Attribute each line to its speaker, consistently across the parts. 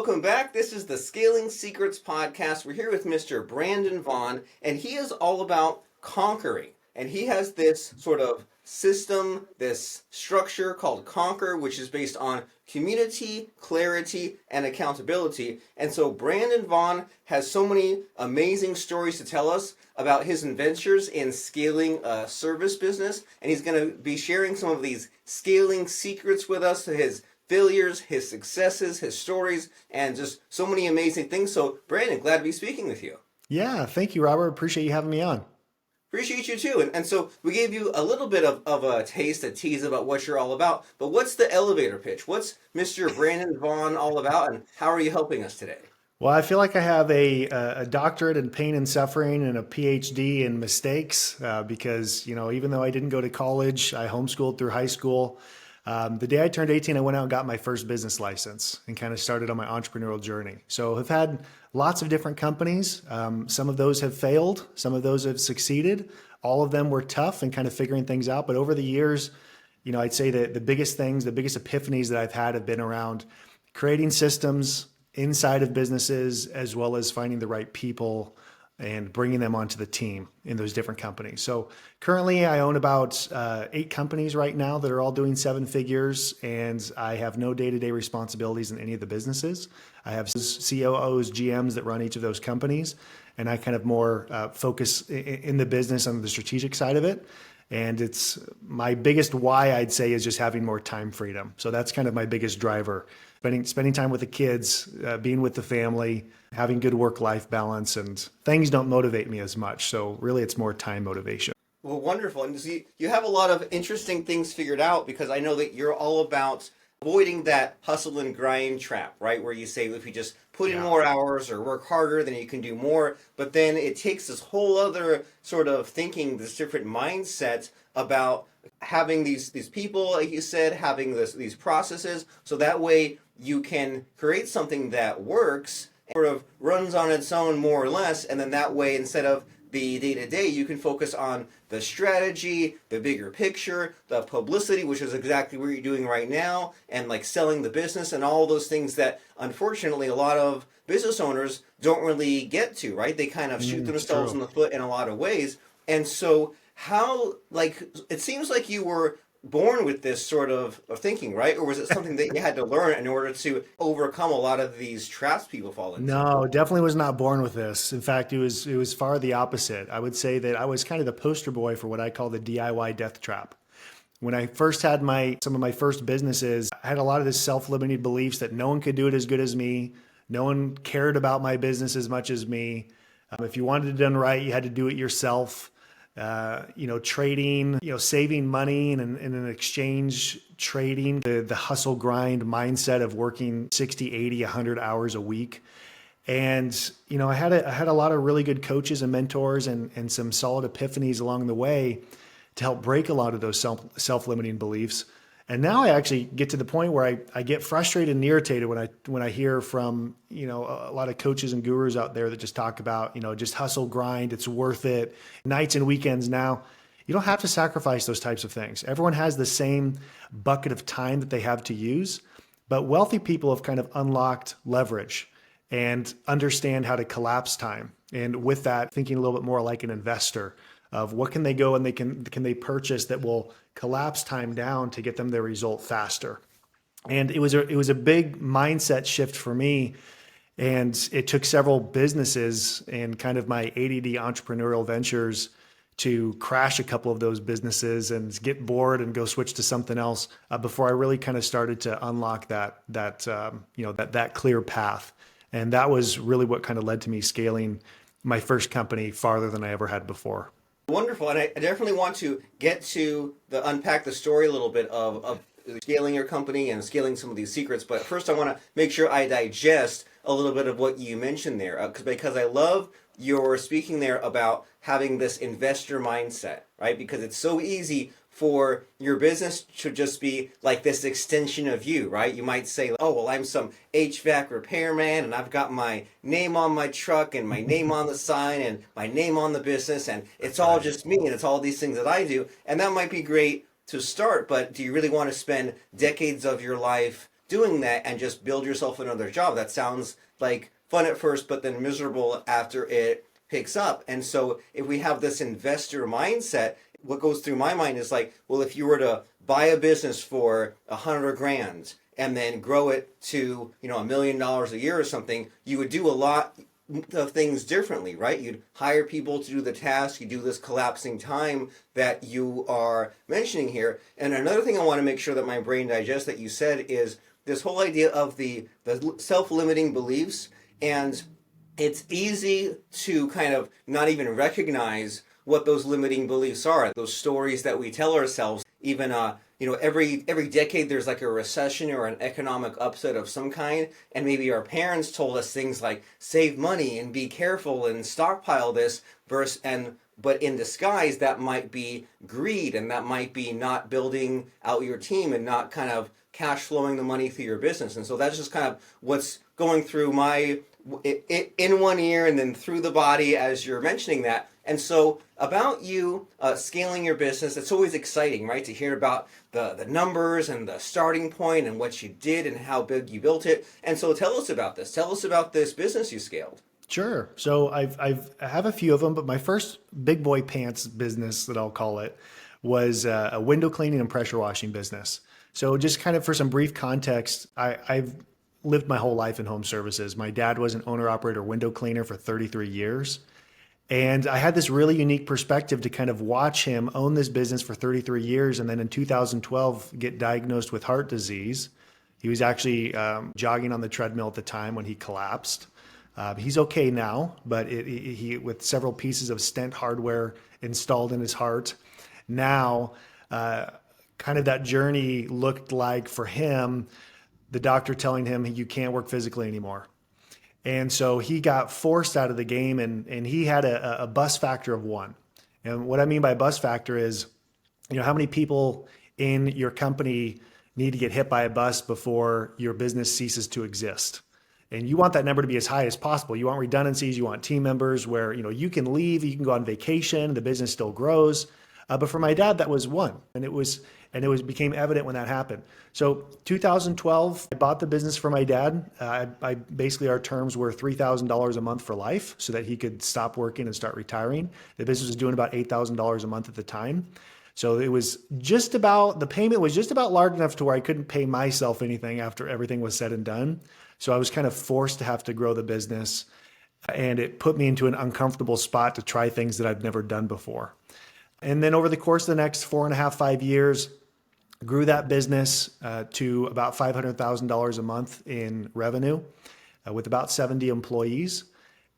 Speaker 1: welcome back. This is the Scaling Secrets podcast. We're here with Mr. Brandon Vaughn, and he is all about conquering. And he has this sort of system, this structure called Conquer, which is based on community, clarity, and accountability. And so Brandon Vaughn has so many amazing stories to tell us about his adventures in scaling a service business. And he's going to be sharing some of these scaling secrets with us, his failures, his successes, his stories, and just so many amazing things. So Brandon, glad to be speaking with you.
Speaker 2: Yeah, thank you, Robert. Appreciate you having me on.
Speaker 1: Appreciate you too. And so we gave you a little bit of a taste, a tease about what you're all about. But what's the elevator pitch? What's Mr. Brandon Vaughn all about, and how are you helping us today?
Speaker 2: Well, I feel like I have a doctorate in pain and suffering and a PhD in mistakes because, even though I didn't go to college, I homeschooled through high school. The day I turned 18, I went out and got my first business license and kind of started on my entrepreneurial journey. So I've had lots of different companies. Some of those have failed. Some of those have succeeded. All of them were tough and kind of figuring things out. But over the years, I'd say that the biggest things, the biggest epiphanies that I've had have been around creating systems inside of businesses, as well as finding the right people and bringing them onto the team in those different companies. So currently I own about 8 companies right now that are all doing 7 figures, and I have no day-to-day responsibilities in any of the businesses. I have COOs, GMs that run each of those companies, and I kind of more focus in the business on the strategic side of it. And it's my biggest why, I'd say, is just having more time freedom. So that's kind of my biggest driver. Spending time with the kids, being with the family, having good work-life balance, and things don't motivate me as much. So really it's more time motivation.
Speaker 1: Well, wonderful. And you have a lot of interesting things figured out, because I know that you're all about avoiding that hustle and grind trap, right? Where you say, if you just put in more hours or work harder, then you can do more. But then it takes this whole other sort of thinking, this different mindset about having these people, like you said, having these processes, so that way you can create something that works, sort of runs on its own more or less, and then that way, instead of the day-to-day, you can focus on the strategy, the bigger picture, the publicity, which is exactly what you're doing right now, and like selling the business and all those things that unfortunately a lot of business owners don't really get to, right? They kind of shoot themselves in the foot in a lot of ways. And so how, it seems like you were born with this sort of thinking, right? Or was it something that you had to learn in order to overcome a lot of these traps people fall into?
Speaker 2: No, definitely was not born with this. In fact, it was far the opposite. I would say that I was kind of the poster boy for what I call the DIY death trap. When I first had some of my first businesses, I had a lot of this self-limiting beliefs that no one could do it as good as me. No one cared about my business as much as me. If you wanted it done right, you had to do it yourself. Trading, saving money in an exchange trading, the hustle grind mindset of working 60, 80, 100 hours a week. And, I had a lot of really good coaches and mentors and some solid epiphanies along the way to help break a lot of those self-limiting beliefs. And now I actually get to the point where I get frustrated and irritated when I hear from, a lot of coaches and gurus out there that just talk about, just hustle, grind, it's worth it, nights and weekends now. You don't have to sacrifice those types of things. Everyone has the same bucket of time that they have to use, but wealthy people have kind of unlocked leverage and understand how to collapse time. And with that, thinking a little bit more like an investor of what can they go and can they purchase that will collapse time down to get them their result faster. And it was a big mindset shift for me. And it took several businesses and kind of my ADD entrepreneurial ventures to crash a couple of those businesses and get bored and go switch to something else before I really kind of started to unlock that clear path. And that was really what kind of led to me scaling my first company farther than I ever had before.
Speaker 1: Wonderful. And I definitely want to get to unpack the story a little bit of scaling your company and scaling some of these secrets. But first, I want to make sure I digest a little bit of what you mentioned there, because I love your speaking there about having this investor mindset, right? Because it's so easy for your business to just be like this extension of you, right? You might say, oh, well, I'm some HVAC repairman and I've got my name on my truck and my name on the sign and my name on the business, and it's all just me and it's all these things that I do. And that might be great to start, but do you really want to spend decades of your life doing that and just build yourself another job. That sounds like fun at first, but then miserable after it picks up. And so if we have this investor mindset, what goes through my mind is like, well, if you were to buy a business for 100 grand and then grow it to, $1 million a year or something, you would do a lot of things differently, right? You'd hire people to do the task. You do this collapsing time that you are mentioning here. And another thing I want to make sure that my brain digests that you said is this whole idea of the self-limiting beliefs. And it's easy to kind of not even recognize what those limiting beliefs are. Those stories that we tell ourselves, even every decade there's like a recession or an economic upset of some kind, and maybe our parents told us things like save money and be careful and stockpile this but in disguise that might be greed, and that might be not building out your team and not kind of cash flowing the money through your business. And so that's just kind of what's going through my in one ear and then through the body as you're mentioning that. And so about you scaling your business, it's always exciting, right? To hear about the numbers and the starting point and what you did and how big you built it. And so tell us about this. Tell us about this business you scaled.
Speaker 2: Sure. So I have a few of them, but my first big boy pants business, that I'll call it, was a window cleaning and pressure washing business. So just kind of for some brief context, I've lived my whole life in home services. My dad was an owner operator window cleaner for 33 years. And I had this really unique perspective to kind of watch him own this business for 33 years. And then in 2012, get diagnosed with heart disease. He was actually jogging on the treadmill at the time when he collapsed. He's okay now, but he with several pieces of stent hardware installed in his heart. Now, kind of that journey looked like for him, the doctor telling him you can't work physically anymore. And so he got forced out of the game, and he had a bus factor of 1. And what I mean by bus factor is, how many people in your company need to get hit by a bus before your business ceases to exist? And you want that number to be as high as possible. You want redundancies, you want team members where, you can leave, you can go on vacation, the business still grows. But for my dad, that was 1. And it became evident when that happened. So 2012, I bought the business for my dad. I basically, our terms were $3,000 a month for life so that he could stop working and start retiring. The business was doing about $8,000 a month at the time. So it was the payment was just about large enough to where I couldn't pay myself anything after everything was said and done. So I was kind of forced to have to grow the business, and it put me into an uncomfortable spot to try things that I'd never done before. And then over the course of the next 4.5, 5 years, grew that business to about $500,000 a month in revenue with about 70 employees,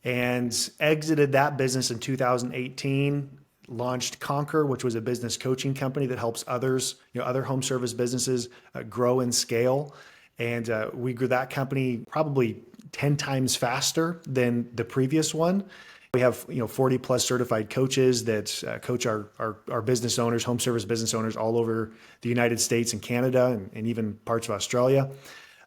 Speaker 2: and exited that business in 2018, launched Conquer, which was a business coaching company that helps others, other home service businesses grow and scale. And we grew that company probably 10 times faster than the previous one. We have 40 plus certified coaches that coach our business owners, home service business owners all over the United States and Canada and even parts of Australia.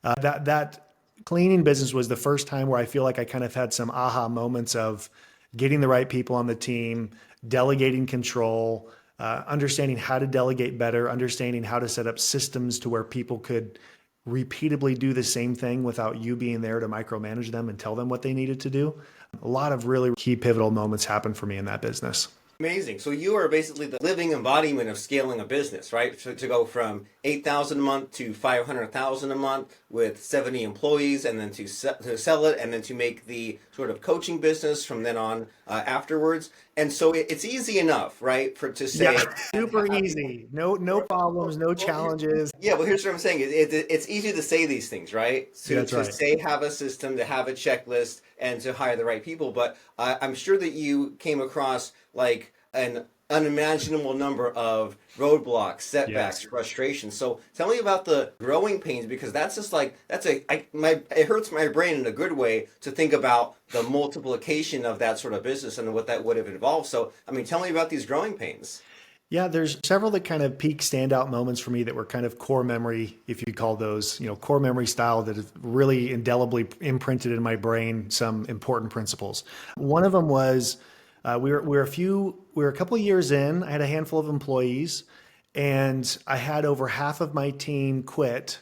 Speaker 2: That cleaning business was the first time where I feel like I kind of had some aha moments of getting the right people on the team, delegating control, understanding how to delegate better, understanding how to set up systems to where people could repeatedly do the same thing without you being there to micromanage them and tell them what they needed to do. A lot of really key pivotal moments happened for me in that business.
Speaker 1: Amazing. So you are basically the living embodiment of scaling a business, right? To go from 8,000 a month to 500,000 a month with 70 employees, and then to sell it, and then to make the sort of coaching business from then on afterwards. And so it's easy enough, right, to say
Speaker 2: super easy. No problems, no challenges.
Speaker 1: Yeah, well, here's what I'm saying. It's easy to say these things, right? To
Speaker 2: right.
Speaker 1: say have a system, to have a checklist, and to hire the right people. But I'm sure that you came across like an unimaginable number of roadblocks, setbacks, frustrations. So tell me about the growing pains, because that's just like it hurts my brain in a good way to think about the multiplication of that sort of business and what that would have involved. So tell me about these growing pains.
Speaker 2: Yeah, there's several that kind of peak standout moments for me that were kind of core memory, if you call those, core memory style, that have really indelibly imprinted in my brain some important principles. One of them was we were a couple of years in. I had a handful of employees, and I had over half of my team quit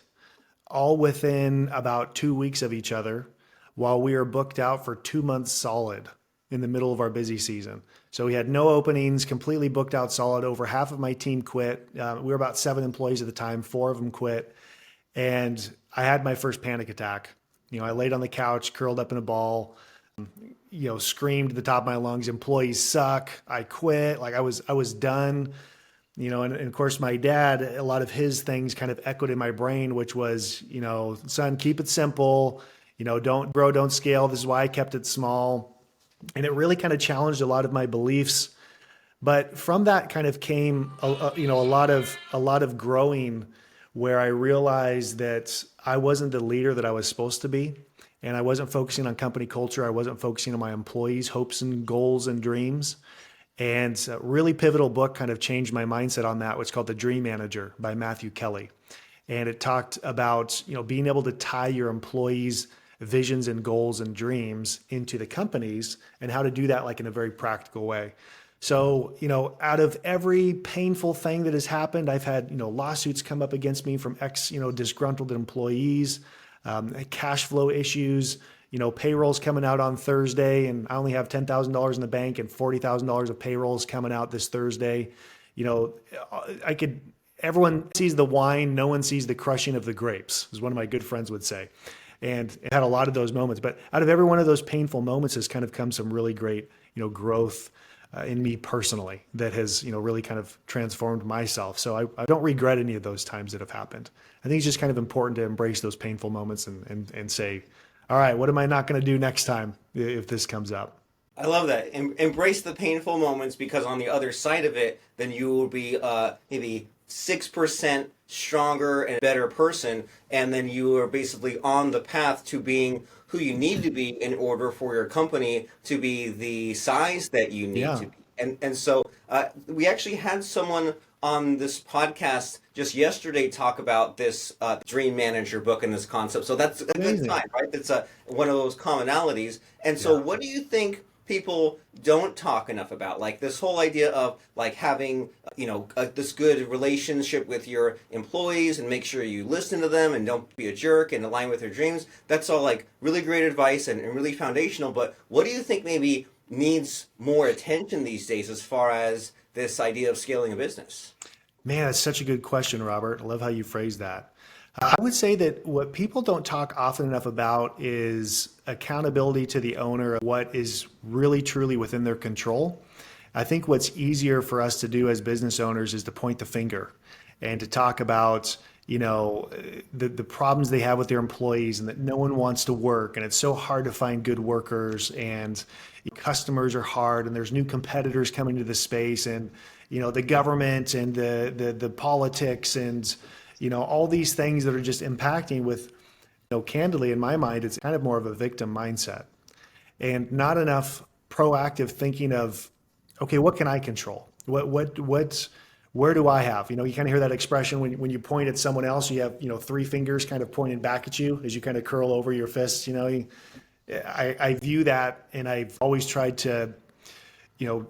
Speaker 2: all within about 2 weeks of each other, while we were booked out for 2 months solid in the middle of our busy season. So we had no openings, completely booked out solid. Over half of my team quit. We were about 7 employees at the time, 4 of them quit. And I had my first panic attack. I laid on the couch, curled up in a ball, screamed at the top of my lungs, employees suck. I quit. Like I was done. And of course my dad, a lot of his things kind of echoed in my brain, which was, son, keep it simple. Don't scale. This is why I kept it small. And it really kind of challenged a lot of my beliefs. But from that kind of came, a lot of growing, where I realized that I wasn't the leader that I was supposed to be. And I wasn't focusing on company culture. I wasn't focusing on my employees' hopes and goals and dreams. And a really pivotal book kind of changed my mindset on that, which is called The Dream Manager by Matthew Kelly. And it talked about, being able to tie your employees' visions and goals and dreams into the companies, and how to do that like in a very practical way. So, out of every painful thing that has happened, I've had, lawsuits come up against me from disgruntled employees, cash flow issues, payroll's coming out on Thursday and I only have $10,000 in the bank and $40,000 of payroll is coming out this Thursday. Everyone sees the wine, no one sees the crushing of the grapes, as one of my good friends would say. And it had a lot of those moments, but out of every one of those painful moments has kind of come some really great, growth in me personally that has, really kind of transformed myself. So I don't regret any of those times that have happened. I think it's just kind of important to embrace those painful moments and say, all right, what am I not going to do next time if this comes up?
Speaker 1: I love that. Embrace the painful moments, because on the other side of it, then you will be maybe 6% stronger and better person, and then you are basically on the path to being who you need to be in order for your company to be the size that you need
Speaker 2: Yeah.
Speaker 1: to be. And so we actually had someone on this podcast just yesterday talk about this Dream Manager book and this concept. So that's a good
Speaker 2: Amazing.
Speaker 1: sign, right? That's one of those commonalities. And so
Speaker 2: Yeah.
Speaker 1: what do you think people don't talk enough about? Like this whole idea of like having, this good relationship with your employees and make sure you listen to them and don't be a jerk and align with their dreams. That's all like really great advice and really foundational. But what do you think maybe needs more attention these days as far as this idea of scaling a business?
Speaker 2: Man, that's such a good question, Robert. I love how you phrase that. I would say that what people don't talk often enough about is accountability to the owner of what is really truly within their control. I think what's easier for us to do as business owners is to point the finger and to talk about, the problems they have with their employees, and that no one wants to work, and it's so hard to find good workers, and customers are hard, and there's new competitors coming to the space, and the government and the politics and all these things that are just impacting with, candidly, in my mind, it's kind of more of a victim mindset and not enough proactive thinking of, okay, what can I control? Where do I have? You kind of hear that expression when you point at someone else, you have, 3 fingers kind of pointing back at you as you kind of curl over your fists. I view that, and I've always tried to,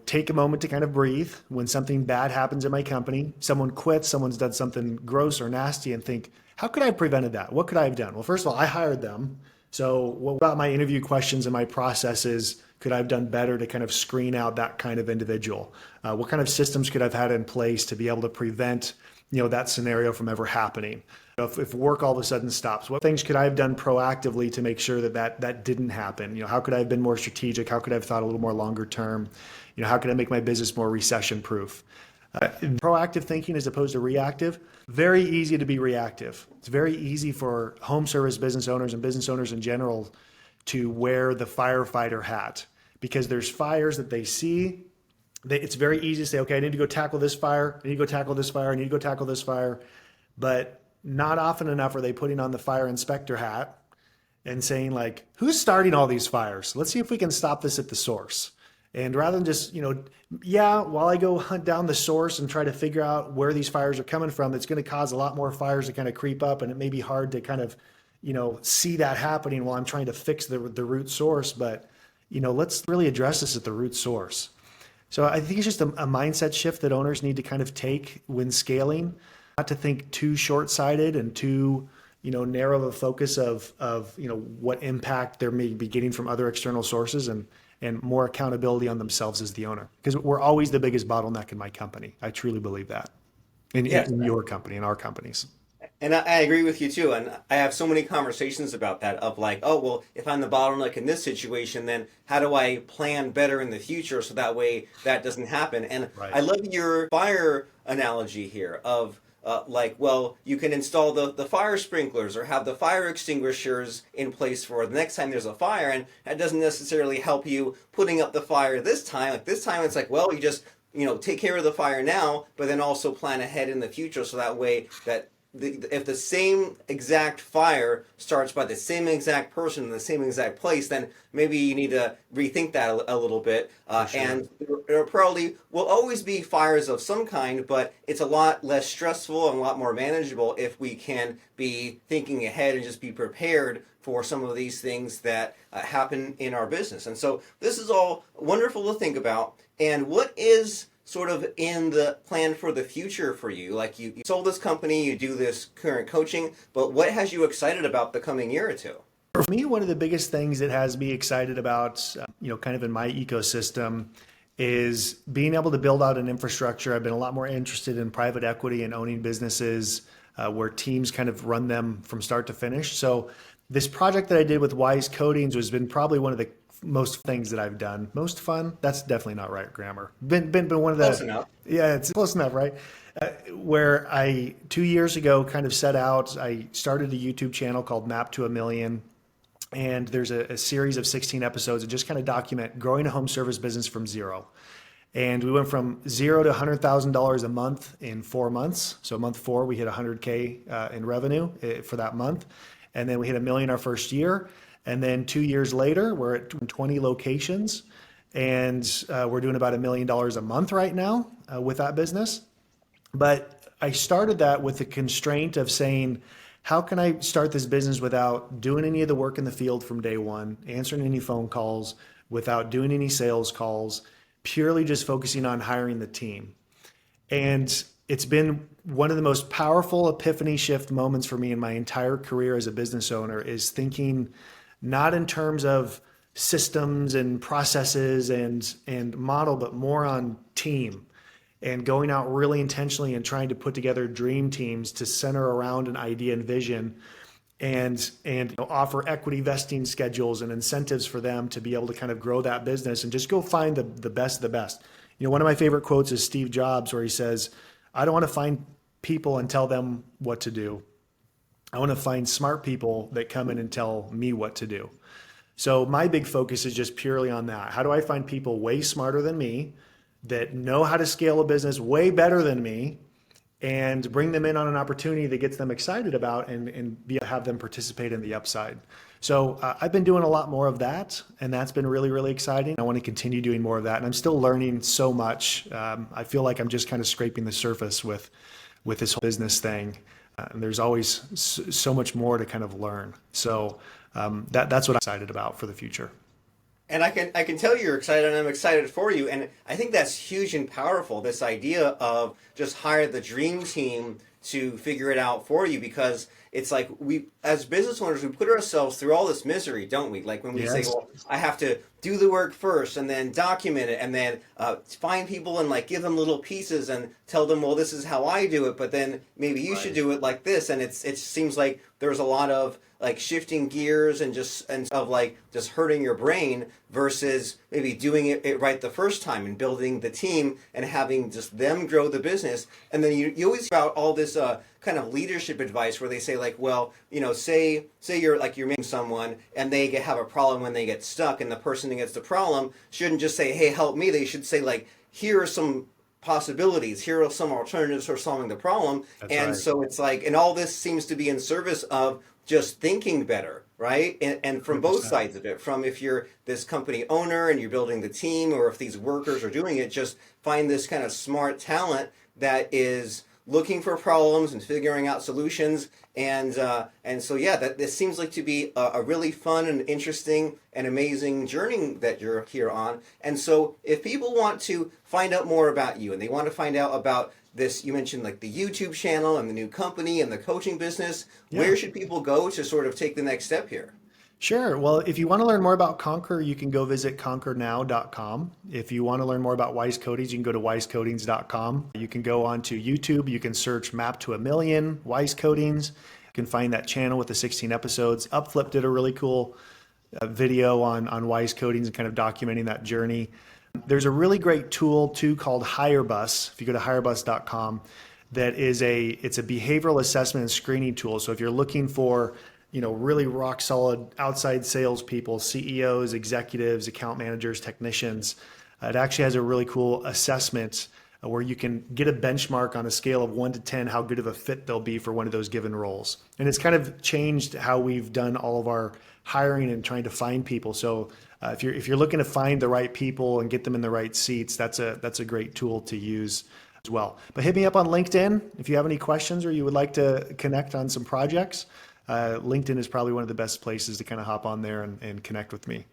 Speaker 2: take a moment to kind of breathe when something bad happens in my company. Someone quits, someone's done something gross or nasty, and think, how could I have prevented that? What could I have done? Well, first of all, I hired them. So what about my interview questions and my processes could I have done better to kind of screen out that kind of individual? What kind of systems could I have had in place to be able to prevent, that scenario from ever happening? If work all of a sudden stops, what things could I have done proactively to make sure that didn't happen? How could I have been more strategic? How could I have thought a little more longer term? How could I make my business more recession proof? Proactive thinking as opposed to reactive, very easy to be reactive. It's very easy for home service business owners and business owners in general to wear the firefighter hat, because there's fires that they see. It's very easy to say, okay, I need to go tackle this fire. I need to go tackle this fire. I need to go tackle this fire. But not often enough are they putting on the fire inspector hat and saying, like, who's starting all these fires? Let's see if we can stop this at the source. And rather than just, while I go hunt down the source and try to figure out where these fires are coming from, it's going to cause a lot more fires to kind of creep up, and it may be hard to kind of, see that happening while I'm trying to fix the root source. But, let's really address this at the root source. So I think it's just a mindset shift that owners need to kind of take when scaling, not to think too short-sighted and too, narrow the focus of what impact they may be getting from other external sources, and more accountability on themselves as the owner. Because we're always the biggest bottleneck in my company. I truly believe that.
Speaker 1: Yes.
Speaker 2: In your company, in our companies.
Speaker 1: And I agree with you too. And I have so many conversations about that of like, oh, well, if I'm the bottleneck in this situation, then how do I plan better in the future so that way that doesn't happen? And
Speaker 2: Right.
Speaker 1: I love your fire analogy here of like, well, you can install the fire sprinklers or have the fire extinguishers in place for the next time there's a fire. And that doesn't necessarily help you putting up the fire this time. Like this time, it's like, well, you just, take care of the fire now, but then also plan ahead in the future so that way that if the same exact fire starts by the same exact person in the same exact place, then maybe you need to rethink that a little bit.
Speaker 2: Sure.
Speaker 1: And there probably will always be fires of some kind, but it's a lot less stressful and a lot more manageable if we can be thinking ahead and just be prepared for some of these things that happen in our business. And so this is all wonderful to think about. And what is sort of in the plan for the future for you? Like you sold this company, you do this current coaching, but what has you excited about the coming year or two?
Speaker 2: For me, one of the biggest things that has me excited about, kind of in my ecosystem, is being able to build out an infrastructure. I've been a lot more interested in private equity and owning businesses where teams kind of run them from start to finish. So this project that I did with Wise Coatings has been probably one of the most things that I've done. Most fun? That's definitely not right grammar. Been one of the
Speaker 1: Close enough.
Speaker 2: Yeah, it's close enough, right? Where I 2 years ago kind of set out. I started a YouTube channel called Map to a Million, and there's a series of 16 episodes that just kind of document growing a home service business from zero. And we went from zero to $100,000 a month in 4 months. So month 4, we hit 100K in revenue for that month, and then we hit $1 million our first year. And then 2 years later, we're at 20 locations, and we're doing about $1 million a month right now with that business. But I started that with the constraint of saying, how can I start this business without doing any of the work in the field from day one, answering any phone calls, without doing any sales calls, purely just focusing on hiring the team? And it's been one of the most powerful epiphany shift moments for me in my entire career as a business owner, is thinking not in terms of systems and processes and model, but more on team, and going out really intentionally and trying to put together dream teams to center around an idea and vision, and offer equity vesting schedules and incentives for them to be able to kind of grow that business and just go find the best of the best. One of my favorite quotes is Steve Jobs, where he says, I don't want to find people and tell them what to do. I want to find smart people that come in and tell me what to do. So my big focus is just purely on that. How do I find people way smarter than me that know how to scale a business way better than me, and bring them in on an opportunity that gets them excited about, and have them participate in the upside. So I've been doing a lot more of that, and that's been really, really exciting. I want to continue doing more of that, and I'm still learning so much. I feel like I'm just kind of scraping the surface with this whole business thing. And there's always so much more to kind of learn. So that's what I'm excited about for the future.
Speaker 1: And I can tell you're excited, and I'm excited for you. And I think that's huge and powerful, this idea of just hire the dream team to figure it out for you, because it's like we, as business owners, we put ourselves through all this misery, don't we? Like when we say, well, I have to do the work first and then document it and then find people and like give them little pieces and tell them, well, this is how I do it, but then maybe you should do it like this. And it seems like there's a lot of like shifting gears and just hurting your brain versus maybe doing it right the first time and building the team and having just them grow the business. And then you always about all this kind of leadership advice where they say like, well, say you're meeting someone and they have a problem when they get stuck, and the person that gets the problem shouldn't just say, hey, help me. They should say like, here are some possibilities, here are some alternatives for solving the problem. That's right. So it's like, and all this seems to be in service of just thinking better, right? And from 100%. Both sides of it, from if you're this company owner and you're building the team, or if these workers are doing it, just find this kind of smart talent that is looking for problems and figuring out solutions. And so, yeah, this seems like to be a really fun and interesting and amazing journey that you're here on. And so if people want to find out more about you and they want to find out about this, you mentioned like the YouTube channel and the new company and the coaching business.
Speaker 2: Yeah.
Speaker 1: Where should people go to sort of take the next step here?
Speaker 2: Sure. Well, if you want to learn more about Conquer, you can go visit conquernow.com. If you want to learn more about Wise Coatings, you can go to wisecoatings.com. You can go onto YouTube. You can search Map to a Million, Wise Coatings. You can find that channel with the 16 episodes. Upflip did a really cool video on Wise Coatings and kind of documenting that journey. There's a really great tool too called HireBus. If you go to hirebus.com, it's a behavioral assessment and screening tool. So if you're looking for really rock solid outside salespeople, CEOs, executives, account managers, technicians, it actually has a really cool assessment where you can get a benchmark on a scale of 1 to 10 how good of a fit they'll be for one of those given roles. And it's kind of changed how we've done all of our hiring and trying to find people. So if you're looking to find the right people and get them in the right seats, that's a great tool to use as well. But hit me up on LinkedIn if you have any questions or you would like to connect on some projects. LinkedIn is probably one of the best places to kind of hop on there and connect with me.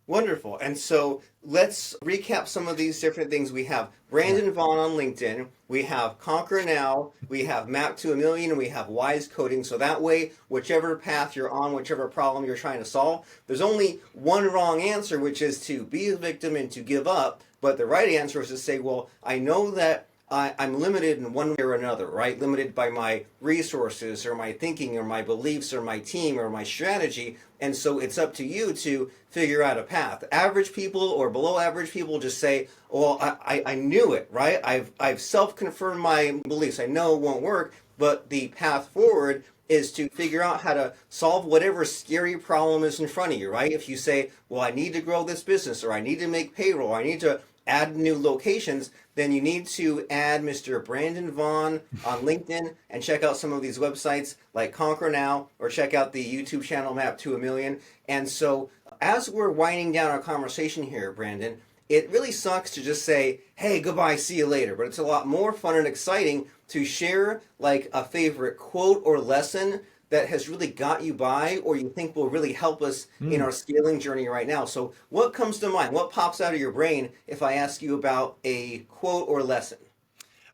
Speaker 1: Wonderful. And so let's recap some of these different things. We have Brandon Vaughn on LinkedIn. We have Conquer Now. We have Map to a Million. And we have Wise Coding. So that way, whichever path you're on, whichever problem you're trying to solve, there's only one wrong answer, which is to be a victim and to give up. But the right answer is to say, well, I know that I'm limited in one way or another, right? Limited by my resources or my thinking or my beliefs or my team or my strategy. And so it's up to you to figure out a path. Average people or below average people just say, well, I knew it, right? I've self-confirmed my beliefs. I know it won't work, but the path forward is to figure out how to solve whatever scary problem is in front of you, right? If you say, well, I need to grow this business or I need to make payroll, or I need to add new locations, then you need to add Mr. Brandon Vaughn on LinkedIn and check out some of these websites like Conquer Now or check out the YouTube channel Map to a Million. And so as we're winding down our conversation here, Brandon, it really sucks to just say, hey, goodbye, see you later. But it's a lot more fun and exciting to share like a favorite quote or lesson that has really got you by or you think will really help us in our scaling journey right now. So what comes to mind? What pops out of your brain if I ask you about a quote or lesson?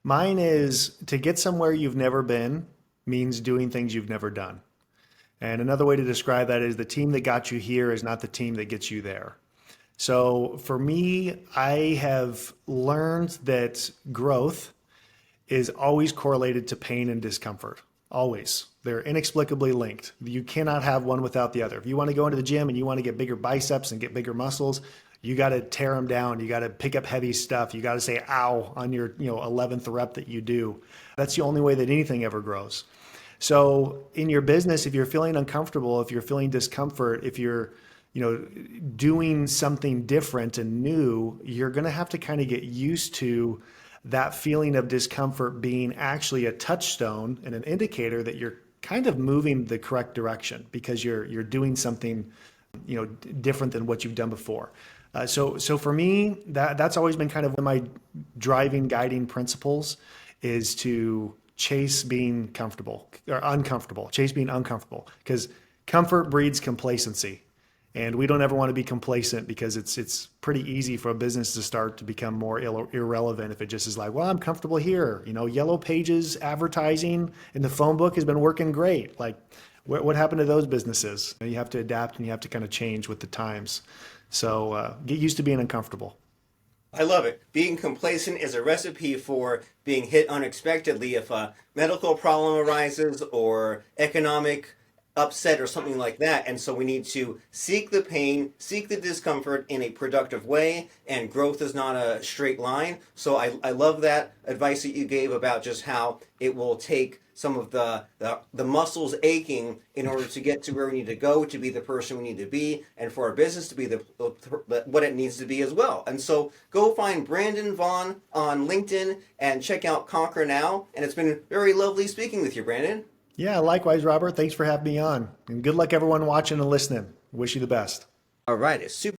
Speaker 2: Mine is to get somewhere you've never been means doing things you've never done. And another way to describe that is the team that got you here is not the team that gets you there. So for me, I have learned that growth is always correlated to pain and discomfort. Always. They're inexplicably linked. You cannot have one without the other. If you want to go into the gym and you want to get bigger biceps and get bigger muscles, you got to tear them down. You got to pick up heavy stuff. You got to say, ow, on your 11th rep that you do. That's the only way that anything ever grows. So in your business, if you're feeling uncomfortable, if you're feeling discomfort, if you're doing something different and new, you're going to have to kind of get used to that feeling of discomfort being actually a touchstone and an indicator that you're kind of moving the correct direction because you're doing something different than what you've done before. So for me, that's always been kind of one of my driving, guiding principles is to chase being comfortable or uncomfortable, chase being uncomfortable because comfort breeds complacency. And we don't ever want to be complacent because it's pretty easy for a business to start to become more irrelevant if it just is like, well, I'm comfortable here. Yellow pages advertising in the phone book has been working great. Like, what happened to those businesses? You have to adapt and you have to kind of change with the times. So get used to being uncomfortable.
Speaker 1: I love it. Being complacent is a recipe for being hit unexpectedly if a medical problem arises or economic upset or something like that. And so we need to seek the pain, seek the discomfort in a productive way, and growth is not a straight line. So I love that advice that you gave about just how it will take some of the muscles aching in order to get to where we need to go, to be the person we need to be, and for our business to be what it needs to be as well. And so go find Brandon Vaughn on LinkedIn and check out Conquer Now. And it's been very lovely speaking with you, Brandon.
Speaker 2: Yeah, likewise, Robert. Thanks for having me on. And good luck everyone watching and listening. Wish you the best.
Speaker 1: All right. It's super